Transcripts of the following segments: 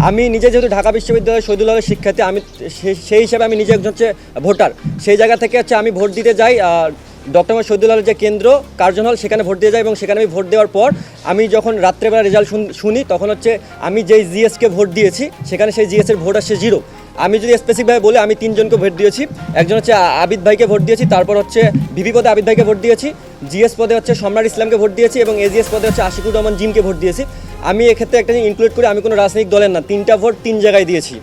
আমি নিজে যেহেতু ঢাকা বিশ্ববিদ্যালয়ের শহীদুল হলের শিক্ষার্থী, আমি সেই হিসাবে আমি নিজে একজন হচ্ছে ভোটার। সেই জায়গা থেকে হচ্ছে আমি ভোট দিতে যাই ডক্টর মোহাম্মদ শহীদুল হলের যে কেন্দ্র কার্জন হল, সেখানে ভোট দিয়ে যাই। এবং সেখানে আমি ভোট দেওয়ার পর আমি যখন রাত্রেবেলা রেজাল্ট শুনি, তখন হচ্ছে আমি যেই জিএসকে ভোট দিয়েছি সেখানে সেই জিএসের ভোট আসছে 0। আমি যদি স্পেসিফিকভাবে বলি, আমি 3 জনকে ভোট দিয়েছি। একজন হচ্ছে আবিদ ভাইকে ভোট দিয়েছি, তারপর হচ্ছে ভিপি পদে আবিদ ভাইকে ভোট দিয়েছি, জিএস পদে হচ্ছে সম্রাট ইসলামকে ভোট দিয়েছি এবং এজিএস পদে হচ্ছে আশিকুর রহমান জিমকে ভোট দিয়েছি। আমি এক্ষেত্রে একটা জিনিস ইনক্লুড করি, আমি কোনো রাজনৈতিক দলের না, 3টা ভোট 3 জায়গায় দিয়েছি।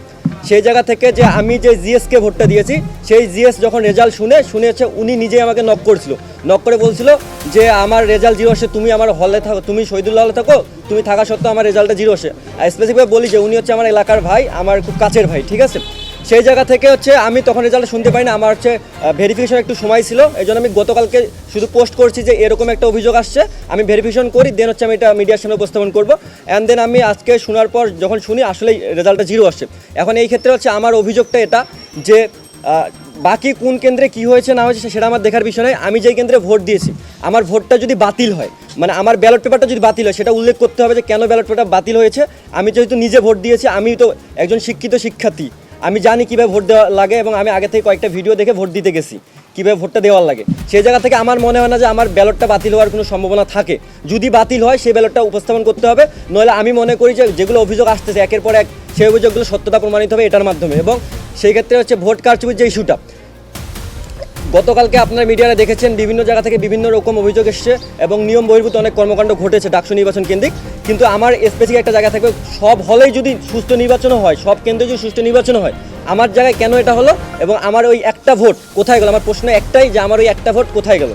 সেই জায়গা থেকে যে আমি যে জিএসকে ভোটটা দিয়েছি, সেই জিএস যখন রেজাল্ট শুনে হচ্ছে উনি নিজেই আমাকে নক করে বলছিল যে আমার রেজাল্ট 0 আসে, তুমি আমার হলে থাকো, তুমি শহীদুল্লাহ হলে থাকো, তুমি থাকা সত্ত্বেও আমার রেজাল্টটা 0 আসে। আর স্পেসিফিকভাবে বলি যে উনি হচ্ছে আমার এলাকার ভাই, আমার খুব কাছের ভাই, ঠিক আছে। সেই জায়গা থেকে হচ্ছে আমি তখন রেজাল্ট শুনতে পাই না, আমার হচ্ছে ভেরিফিকেশন একটু সময় ছিল, এই জন্য আমি গতকালকে শুধু পোস্ট করছি যে এরকম একটা অভিযোগ আসছে, আমি ভেরিফিকেশন করি, দেন হচ্ছে আমি এটা মিডিয়ার সামনে উপস্থাপন করবো। অ্যান্ড দেন আমি আজকে শোনার পর যখন শুনি আসলেই রেজাল্টটা 0 আসছে। এখন এই ক্ষেত্রে হচ্ছে আমার অভিযোগটা এটা যে বাকি কোন কেন্দ্রে কি হয়েছে না হয়েছে সেটা আমার দেখার বিষয় নয়। আমি যেই কেন্দ্রে ভোট দিয়েছি, আমার ভোটটা যদি বাতিল হয়, মানে আমার ব্যালট পেপারটা যদি বাতিল হয়, সেটা উল্লেখ করতে হবে যে কেন ব্যালট পেপারটা বাতিল হয়েছে। আমি যেহেতু নিজে ভোট দিয়েছি, আমি তো একজন শিক্ষিত শিক্ষার্থী, আমি জানি কীভাবে ভোট দেওয়া লাগে এবং আমি আগে থেকে কয়েকটা ভিডিও দেখে ভোট দিতে গেছি কীভাবে ভোটটা দেওয়ার লাগে। সেই জায়গা থেকে আমার মনে হয় না যে আমার ব্যালটটা বাতিল হওয়ার কোনো সম্ভাবনা থাকে। যদি বাতিল হয়, সেই ব্যালটটা উপস্থাপন করতে হবে। নইলে আমি মনে করি যে যেগুলো অভিযোগ আসতেছে একের পর এক, সেই অভিযোগগুলো সত্যতা প্রমাণিত হবে এটার মাধ্যমে। এবং সেই ক্ষেত্রে হচ্ছে ভোট কারচুপির যে ইস্যুটা, গতকালকে আপনারা মিডিয়াতে দেখেছেন বিভিন্ন জায়গা থেকে বিভিন্ন রকম অভিযোগ এসছে এবং নিয়ম বহির্ভূত অনেক কর্মকাণ্ড ঘটেছে ডাকসু নির্বাচন কেন্দ্রিক। কিন্তু আমার স্পেসিফিক একটা জায়গা থাকবে, সব হলেই যদি সুষ্ঠু নির্বাচনও হয়, সব কেন্দ্রে যদি সুষ্ঠু নির্বাচনও হয়, আমার জায়গায় কেন এটা হলো এবং আমার ওই একটা ভোট কোথায় গেল? আমার প্রশ্ন একটাই যে আমার ওই একটা ভোট কোথায় গেল?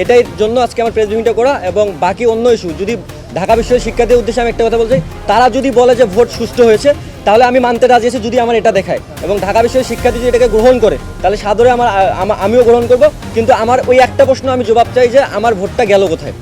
এটাই জন্য আজকে আমার প্রেস ব্রিফিংটা করা। এবং বাকি অন্য ইস্যু, যদি ঢাকা বিশ্ববিদ্যালয়ের শিক্ষার্থীদের উদ্দেশ্যে আমি একটা কথা বলছি, তারা যদি বলে যে ভোট সুষ্ঠু হয়েছে, তাহলে আমি মানতে রাজি আছি যদি আমার এটা দেখায়। এবং ঢাকা বিশ্ববিদ্যালয়ের শিক্ষার্থী যদি এটাকে গ্রহণ করে, তাহলে সাদরে আমিও গ্রহণ করব। কিন্তু আমার ওই একটা প্রশ্ন আমি জবাব চাই যে আমার ভোটটা গেল কোথায়?